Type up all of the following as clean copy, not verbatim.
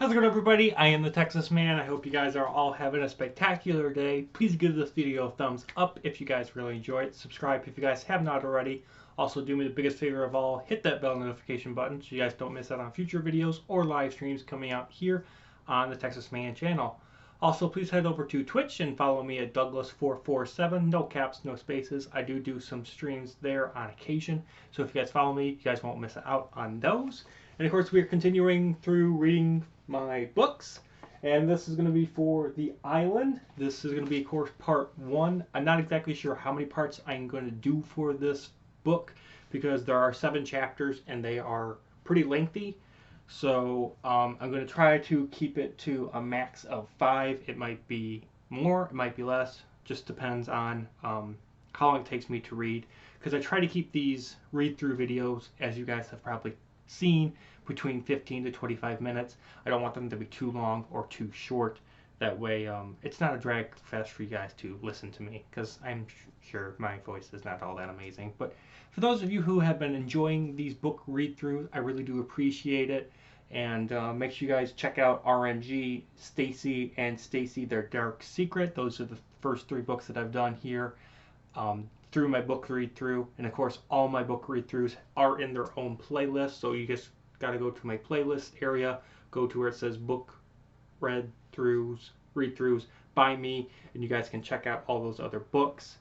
How's it going, everybody? I am the Texas Man. I hope you guys are all having a spectacular day. Please give this video a thumbs up if you guys really enjoy it. Subscribe if you guys have not already. Also, do me the biggest favor of all, hit that bell notification button so you guys don't miss out on future videos or live streams coming out here on the Texas Man channel. Also, please head over to Twitch and follow me at Douglas447. No caps, no spaces. I do some streams there on occasion. So if you guys follow me, you guys won't miss out on those. And of course, we are continuing through reading my books. And this is going to be for The Island. This is going to be, of course, part 1. I'm not exactly sure how many parts I'm going to do for this book because there are 7 chapters and they are pretty lengthy. So I'm going to try to keep it to a max of 5. It might be more, it might be less. Just depends on how long it takes me to read. Because I try to keep these read-through videos, as you guys have probably seen, between 15 to 25 minutes. I don't want them to be too long or too short. That way it's not a drag fest for you guys to listen to me, because I'm sure my voice is not all that amazing. But for those of you who have been enjoying these book read-throughs, I really do appreciate it. And make sure you guys check out RMG, Stacy, and Stacy Their Dark Secret. Those are the first 3 books that I've done here through my book read-through. And of course, all my book read-throughs are in their own playlist. So you just got to go to my playlist area, go to where it says book read-throughs by me, and you guys can check out all those other books.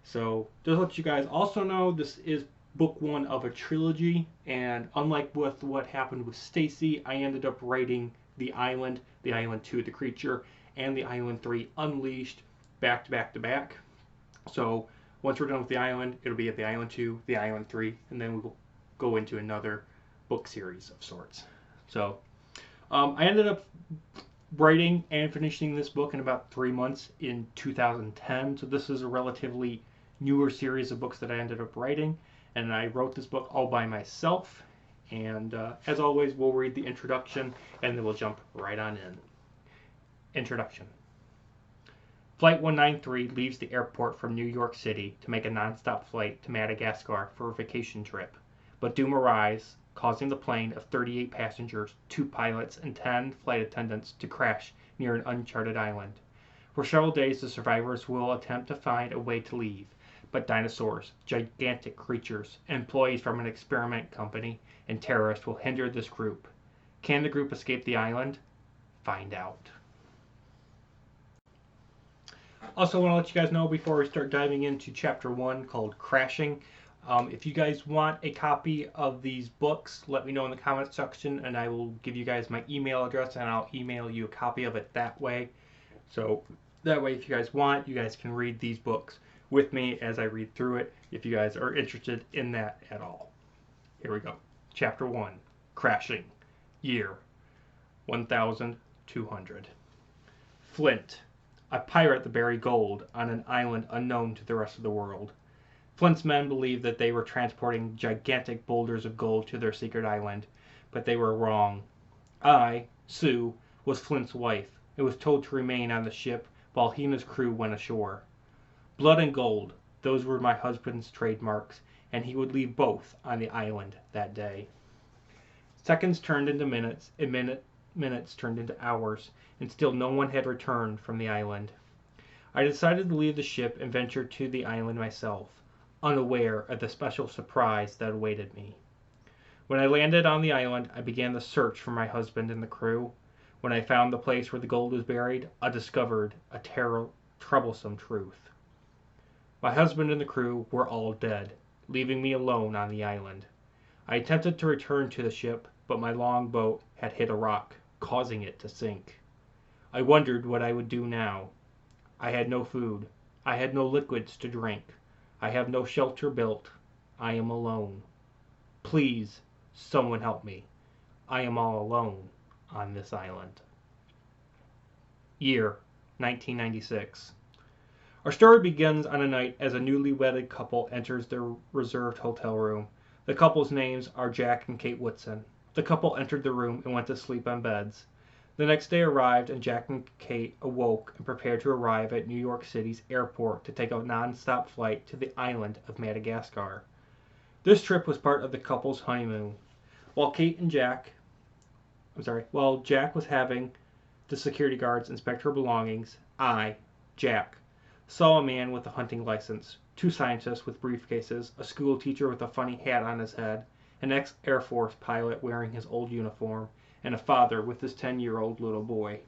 So just to let you guys also know, this is book 1 of a trilogy, and unlike with what happened with Stacy, I ended up writing The Island 2, The Creature, and The Island 3, Unleashed, back to back to back. So once we're done with The Island, it'll be at The Island 2, The Island 3, and then we will go into another book series of sorts. So I ended up writing and finishing this book in about 3 months in 2010. So this is a relatively newer series of books that I ended up writing. And I wrote this book all by myself. And as always, we'll read the introduction and then we'll jump right on in. Introduction. Flight 193 leaves the airport from New York City to make a non-stop flight to Madagascar for a vacation trip. But doom arrives, causing the plane of 38 passengers, 2 pilots, and 10 flight attendants to crash near an uncharted island. For several days, the survivors will attempt to find a way to leave. But dinosaurs, gigantic creatures, employees from an experiment company, and terrorists will hinder this group. Can the group escape the island? Find out. Also, I want to let you guys know before we start diving into chapter 1 called Crashing. If you guys want a copy of these books, let me know in the comment section and I will give you guys my email address and I'll email you a copy of it that way. So that way, if you guys want, you guys can read these books with me as I read through it, if you guys are interested in that at all. Here we go. Chapter 1, Crashing. Year 1200. Flint, a pirate that buried gold on an island unknown to the rest of the world. Flint's men believed that they were transporting gigantic boulders of gold to their secret island, but they were wrong. I, Sue, was Flint's wife and was told to remain on the ship while he and his crew went ashore. Blood and gold, those were my husband's trademarks, and he would leave both on the island that day. Seconds turned into minutes, and minutes turned into hours, and still no one had returned from the island. I decided to leave the ship and venture to the island myself, unaware of the special surprise that awaited me. When I landed on the island, I began the search for my husband and the crew. When I found the place where the gold was buried, I discovered a troublesome truth. My husband and the crew were all dead, leaving me alone on the island. I attempted to return to the ship, but my longboat had hit a rock, causing it to sink. I wondered what I would do now. I had no food. I had no liquids to drink. I have no shelter built. I am alone. Please, someone help me. I am all alone on this island. Year 1996. Our story begins on a night as a newly wedded couple enters their reserved hotel room. The couple's names are Jack and Kate Whitson. The couple entered the room and went to sleep on beds. The next day arrived and Jack and Kate awoke and prepared to arrive at New York City's airport to take a non-stop flight to the island of Madagascar. This trip was part of the couple's honeymoon. While Kate and Jack While Jack was having the security guards inspect her belongings, I, Jack, saw a man with a hunting license, two scientists with briefcases, a school teacher with a funny hat on his head, an ex-Air Force pilot wearing his old uniform, and a father with his 10-year-old little boy.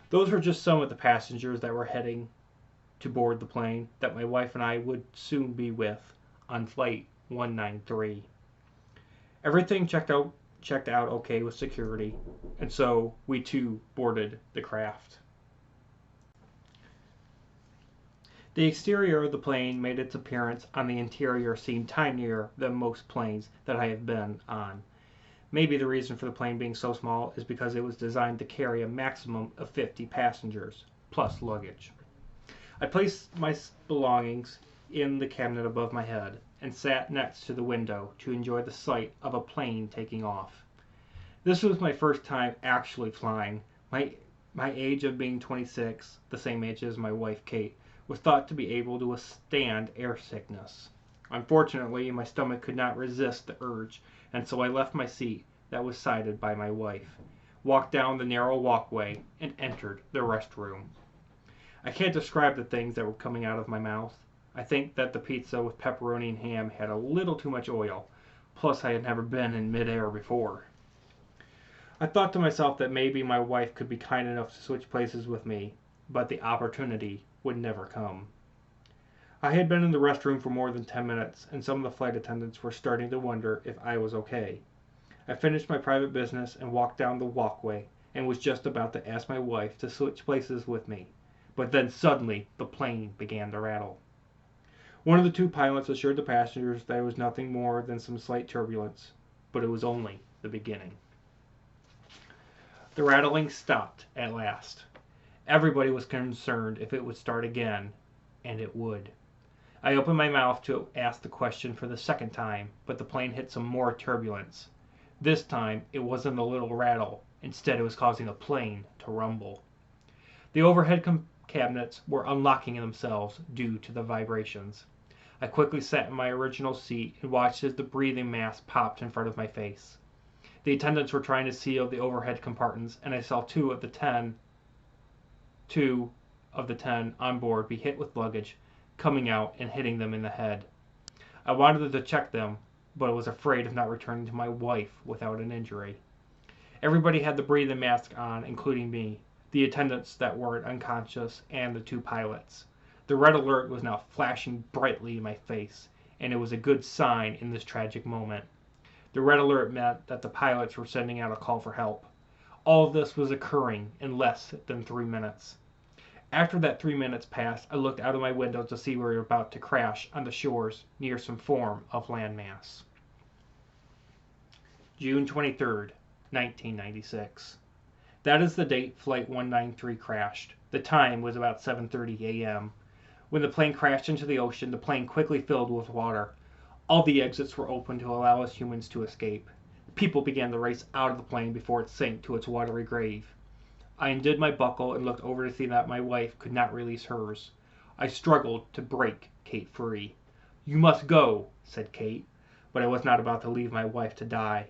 Those were just some of the passengers that were heading to board the plane that my wife and I would soon be with on Flight 193. Everything checked out okay with security, and so we too boarded the craft. The exterior of the plane made its appearance on the interior seem tinier than most planes that I have been on. Maybe the reason for the plane being so small is because it was designed to carry a maximum of 50 passengers, plus luggage. I placed my belongings in the cabinet above my head and sat next to the window to enjoy the sight of a plane taking off. This was my first time actually flying. My age of being 26, the same age as my wife Kate, was thought to be able to withstand air sickness. Unfortunately, my stomach could not resist the urge, and so I left my seat that was sided by my wife, walked down the narrow walkway, and entered the restroom. I can't describe the things that were coming out of my mouth. I think that the pizza with pepperoni and ham had a little too much oil, plus I had never been in midair before. I thought to myself that maybe my wife could be kind enough to switch places with me, but the opportunity would never come. I had been in the restroom for more than 10 minutes, and some of the flight attendants were starting to wonder if I was okay. I finished my private business and walked down the walkway, and was just about to ask my wife to switch places with me, but then suddenly the plane began to rattle. One of the two pilots assured the passengers that it was nothing more than some slight turbulence, but it was only the beginning. The rattling stopped at last. Everybody was concerned if it would start again, and it would. I opened my mouth to ask the question for the second time, but the plane hit some more turbulence. This time, it wasn't a little rattle. Instead, it was causing the plane to rumble. The overhead cabinets were unlocking themselves due to the vibrations. I quickly sat in my original seat and watched as the breathing mask popped in front of my face. The attendants were trying to seal the overhead compartments, and I saw two of the 10 on board be hit with luggage, coming out and hitting them in the head. I wanted to check them, but I was afraid of not returning to my wife without an injury. Everybody had the breathing mask on, including me, the attendants that weren't unconscious, and the two pilots. The red alert was now flashing brightly in my face, and it was a good sign in this tragic moment. The red alert meant that the pilots were sending out a call for help. All of this was occurring in less than 3 minutes. After that 3 minutes passed, I looked out of my window to see we were about to crash on the shores near some form of landmass. June 23rd, 1996. That is the date Flight 193 crashed. The time was about 7:30 a.m. When the plane crashed into the ocean, the plane quickly filled with water. All the exits were open to allow us humans to escape. People began to race out of the plane before it sank to its watery grave. I undid my buckle and looked over to see that my wife could not release hers. I struggled to break Kate free. "You must go," said Kate, but I was not about to leave my wife to die.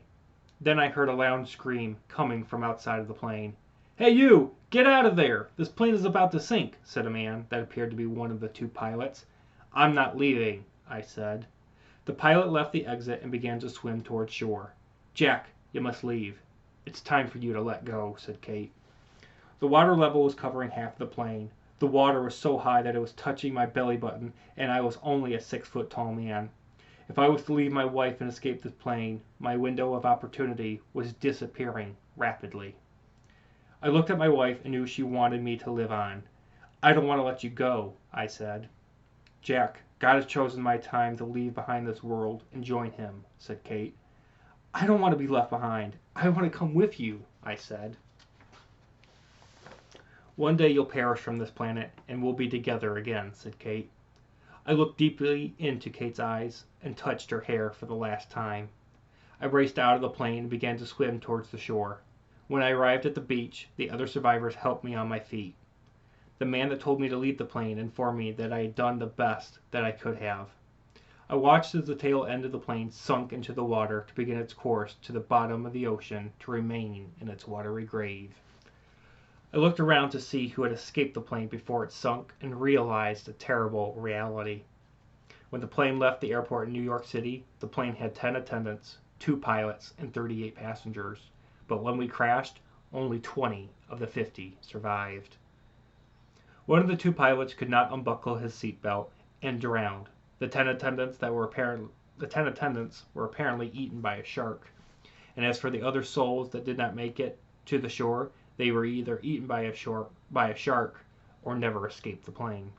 Then I heard a loud scream coming from outside of the plane. "Hey you! Get out of there! This plane is about to sink," said a man that appeared to be one of the two pilots. "I'm not leaving," I said. The pilot left the exit and began to swim towards shore. "Jack, you must leave. It's time for you to let go," said Kate. The water level was covering half of the plane. The water was so high that it was touching my belly button, and I was only a 6-foot-tall man. If I was to leave my wife and escape this plane, my window of opportunity was disappearing rapidly. I looked at my wife and knew she wanted me to live on. "I don't want to let you go," I said. "Jack, God has chosen my time to leave behind this world and join him," said Kate. "I don't want to be left behind. I want to come with you," I said. "One day you'll perish from this planet, and we'll be together again," said Kate. I looked deeply into Kate's eyes and touched her hair for the last time. I raced out of the plane and began to swim towards the shore. When I arrived at the beach, the other survivors helped me on my feet. The man that told me to leave the plane informed me that I had done the best that I could have. I watched as the tail end of the plane sunk into the water to begin its course to the bottom of the ocean to remain in its watery grave. I looked around to see who had escaped the plane before it sunk and realized a terrible reality. When the plane left the airport in New York City, the plane had 10 attendants, 2 pilots, and 38 passengers. But when we crashed, only 20 of the 50 survived. One of the 2 pilots could not unbuckle his seatbelt and drowned. The 10 attendants were apparently eaten by a shark. And as for the other souls that did not make it to the shore, they were either eaten by a shark or never escaped the plane.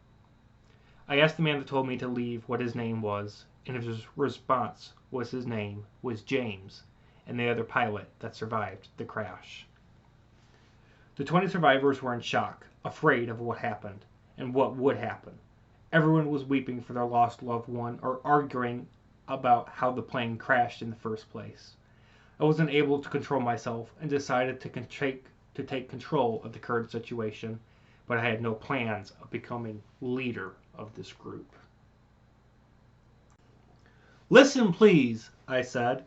I asked the man that told me to leave what his name was, and his response was his name was James, and the other pilot that survived the crash. The 20 survivors were in shock, afraid of what happened and what would happen. Everyone was weeping for their lost loved one or arguing about how the plane crashed in the first place. I wasn't able to control myself and decided to take control of the current situation, but I had no plans of becoming leader of this group. "Listen, please," I said.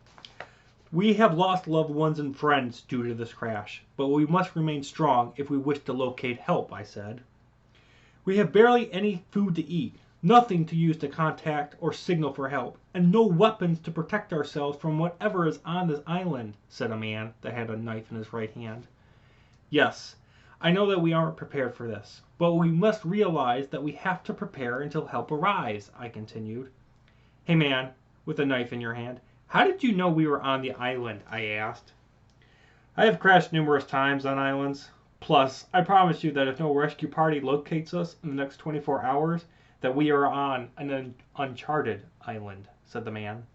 "We have lost loved ones and friends due to this crash, but we must remain strong if we wish to locate help," I said. "We have barely any food to eat, nothing to use to contact or signal for help, and no weapons to protect ourselves from whatever is on this island," said a man that had a knife in his right hand. "Yes, I know that we aren't prepared for this, but we must realize that we have to prepare until help arrives," I continued. "Hey man, with a knife in your hand, how did you know we were on the island?" I asked. "I have crashed numerous times on islands. Plus, I promise you that if no rescue party locates us in the next 24 hours, that we are on an uncharted island," said the man.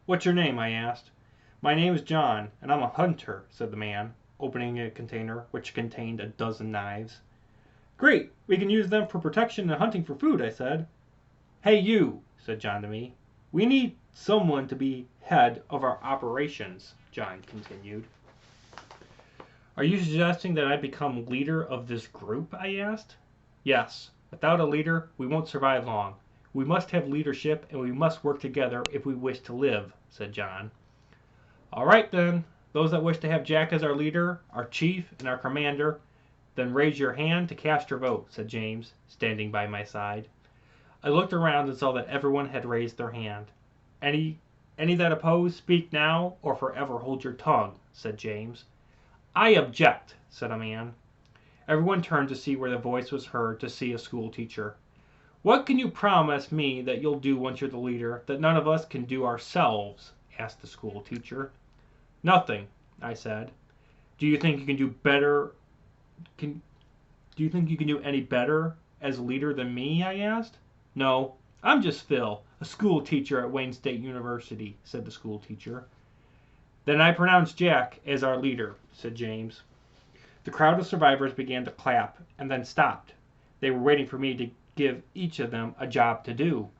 "What's your name?" I asked. "My name is John, and I'm a hunter," said the man, opening a container which contained a dozen knives. "Great, we can use them for protection and hunting for food," I said. "Hey you," said John to me. "We need someone to be head of our operations," John continued. "Are you suggesting that I become leader of this group?" I asked. "Yes. Without a leader, we won't survive long. We must have leadership, and we must work together if we wish to live," said John. "All right, then. Those that wish to have Jack as our leader, our chief, and our commander, then raise your hand to cast your vote," said James, standing by my side. I looked around and saw that everyone had raised their hand. Any that oppose, speak now, or forever hold your tongue," said James. "I object," said a man. Everyone turned to see where the voice was heard, to see a school teacher. "What can you promise me that you'll do once you're the leader, that none of us can do ourselves?" asked the school teacher. "Nothing," I said. Do you think you can do any better as leader than me?" I asked. "No, I'm just Phil, a school teacher at Wayne State University," said the school teacher. "Then I pronounce Jack as our leader," said James. The crowd of survivors began to clap and then stopped. They were waiting for me to give each of them a job to do.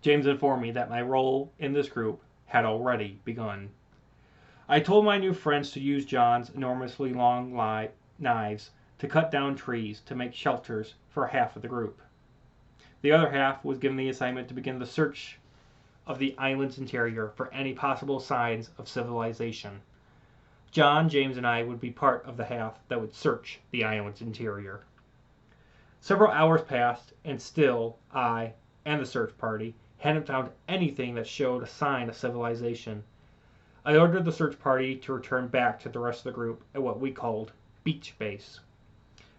James informed me that my role in this group had already begun. I told my new friends to use John's enormously long knives to cut down trees to make shelters for half of the group. The other half was given the assignment to begin the search of the island's interior for any possible signs of civilization. John, James, and I would be part of the half that would search the island's interior. Several hours passed, and still I and the search party hadn't found anything that showed a sign of civilization. I ordered the search party to return back to the rest of the group at what we called Beach Base.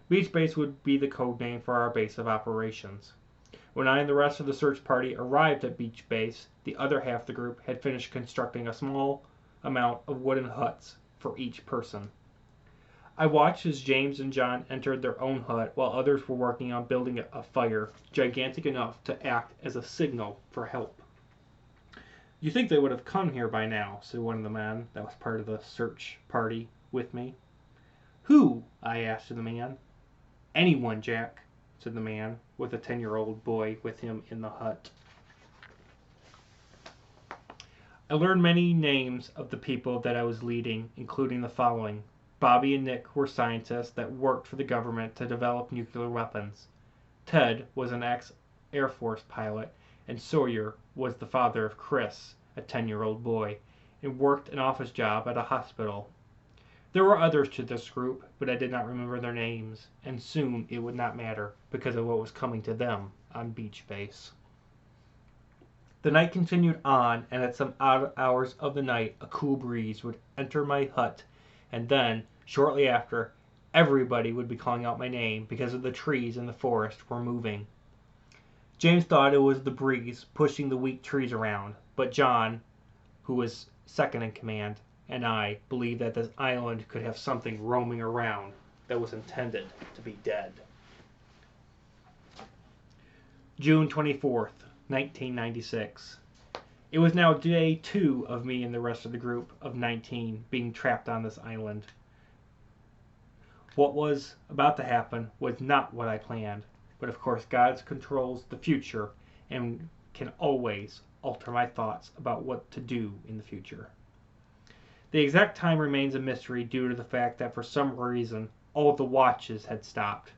Beach Base would be the code name for our base of operations. When I and the rest of the search party arrived at Beach Base, the other half of the group had finished constructing a small amount of wooden huts for each person. I watched as James and John entered their own hut while others were working on building a fire gigantic enough to act as a signal for help. "You think they would have come here by now," said one of the men that was part of the search party with me. "Who?" I asked of the man. "Anyone, Jack," said the man with a 10-year-old boy with him in the hut. I learned many names of the people that I was leading, including the following. Bobby and Nick were scientists that worked for the government to develop nuclear weapons. Ted was an ex-Air Force pilot and Sawyer was the father of Chris, a 10-year-old boy, and worked an office job at a hospital. There were others to this group, but I did not remember their names, and soon it would not matter because of what was coming to them on Beach Base. The night continued on, and at some odd hours of the night a cool breeze would enter my hut, and then, shortly after, everybody would be calling out my name because of the trees in the forest were moving. James thought it was the breeze pushing the weak trees around, but John, who was second in command, and I believed that this island could have something roaming around that was intended to be dead. June 24th, 1996. It was now day 2 of me and the rest of the group of 19 being trapped on this island. What was about to happen was not what I planned, but of course God controls the future and can always alter my thoughts about what to do in the future. The exact time remains a mystery due to the fact that for some reason all of the watches had stopped.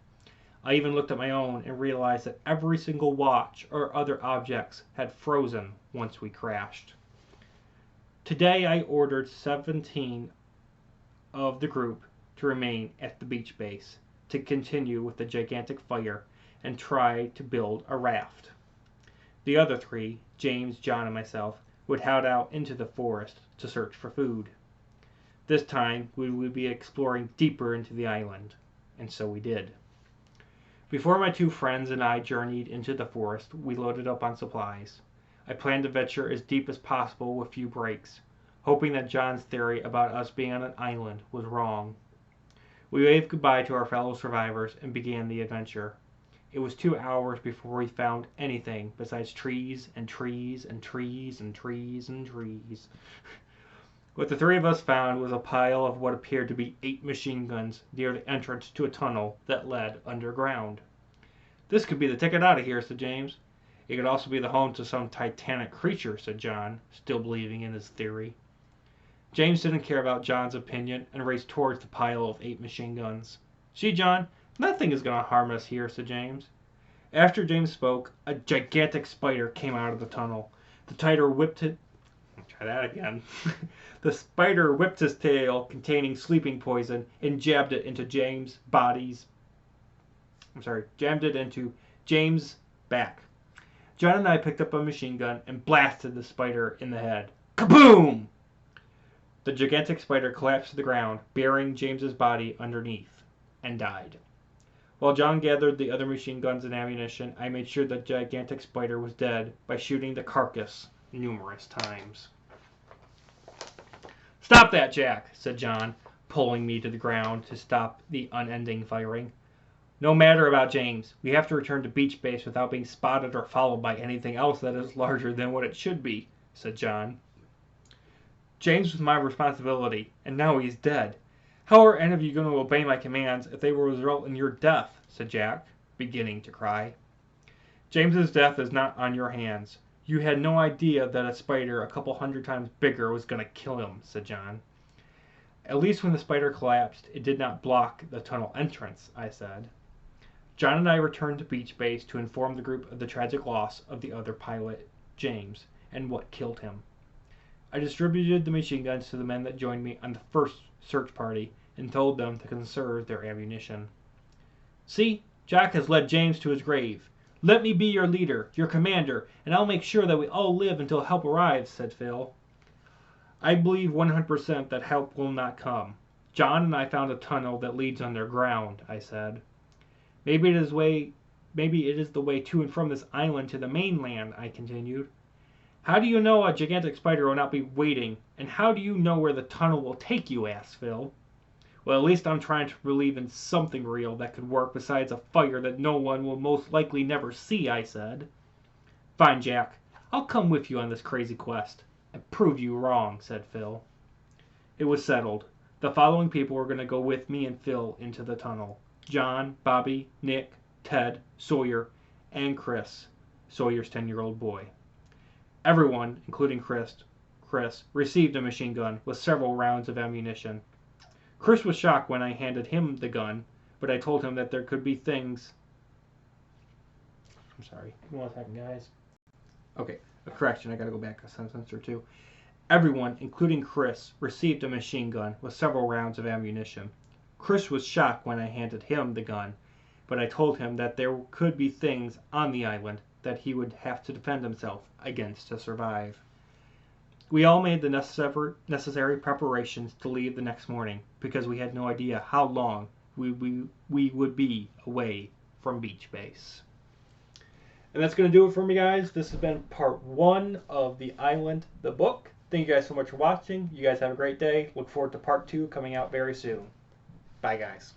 I even looked at my own and realized that every single watch or other objects had frozen once we crashed. Today I ordered 17 of the group to remain at the beach base to continue with the gigantic fire and try to build a raft. The other 3, James, John, and myself, would head out into the forest to search for food. This time we would be exploring deeper into the island, and so we did. Before my 2 friends and I journeyed into the forest, we loaded up on supplies. I planned to venture as deep as possible with few breaks, hoping that John's theory about us being on an island was wrong. We waved goodbye to our fellow survivors and began the adventure. It was 2 hours before we found anything besides trees and trees and trees and trees and trees. What the 3 of us found was a pile of what appeared to be 8 machine guns near the entrance to a tunnel that led underground. "This could be the ticket out of here," said James. "It could also be the home to some titanic creature," said John, still believing in his theory. James didn't care about John's opinion and raced towards the pile of 8 machine guns. "See, John, nothing is going to harm us here," said James. After James spoke, a gigantic spider came out of the tunnel. The spider whipped it. Try that again. The spider whipped his tail containing sleeping poison and jammed it into James' back. John and I picked up a machine gun and blasted the spider in the head. Kaboom! The gigantic spider collapsed to the ground, burying James's body underneath, and died. While John gathered the other machine guns and ammunition, I made sure the gigantic spider was dead by shooting the carcass numerous times. "Stop that, Jack," said John, pulling me to the ground to stop the unending firing. "No matter about James. We have to return to Beach Base without being spotted or followed by anything else that is larger than what it should be," said John. "James was my responsibility, and now he's dead. How are any of you going to obey my commands if they will result in your death?" said Jack, beginning to cry. "James's death is not on your hands. You had no idea that a spider a couple hundred times bigger was going to kill him," said John. "At least when the spider collapsed, it did not block the tunnel entrance," I said. John and I returned to Beach Base to inform the group of the tragic loss of the other pilot, James, and what killed him. I distributed the machine guns to the men that joined me on the first search party and told them to conserve their ammunition. "See, Jack has led James to his grave. Let me be your leader, your commander, and I'll make sure that we all live until help arrives," said Phil. "I believe 100% that help will not come. John and I found a tunnel that leads underground," I said. Maybe it is the way to and from this island to the mainland," I continued. "How do you know a gigantic spider will not be waiting, and how do you know where the tunnel will take you?" asked Phil. "Well, at least I'm trying to believe in something real that could work besides a fire that no one will most likely never see," I said. "Fine, Jack. I'll come with you on this crazy quest and prove you wrong," said Phil. It was settled. The following people were going to go with me and Phil into the tunnel: John, Bobby, Nick, Ted, Sawyer, and Chris, Sawyer's 10-year-old boy. Everyone, including Chris, received a machine gun with several rounds of ammunition. Chris was shocked when I handed him the gun, but I told him that there could be things... I'm sorry. One second, guys. Okay, a correction, I gotta go back a sentence or two. Everyone, including Chris, received a machine gun with several rounds of ammunition. Chris was shocked when I handed him the gun, but I told him that there could be things on the island that he would have to defend himself against to survive. We all made the necessary preparations to leave the next morning because we had no idea how long we would be away from Beach Base. And that's going to do it for me, guys. This has been part 1 of The Island, the book. Thank you guys so much for watching. You guys have a great day. Look forward to part 2 coming out very soon. Bye, guys.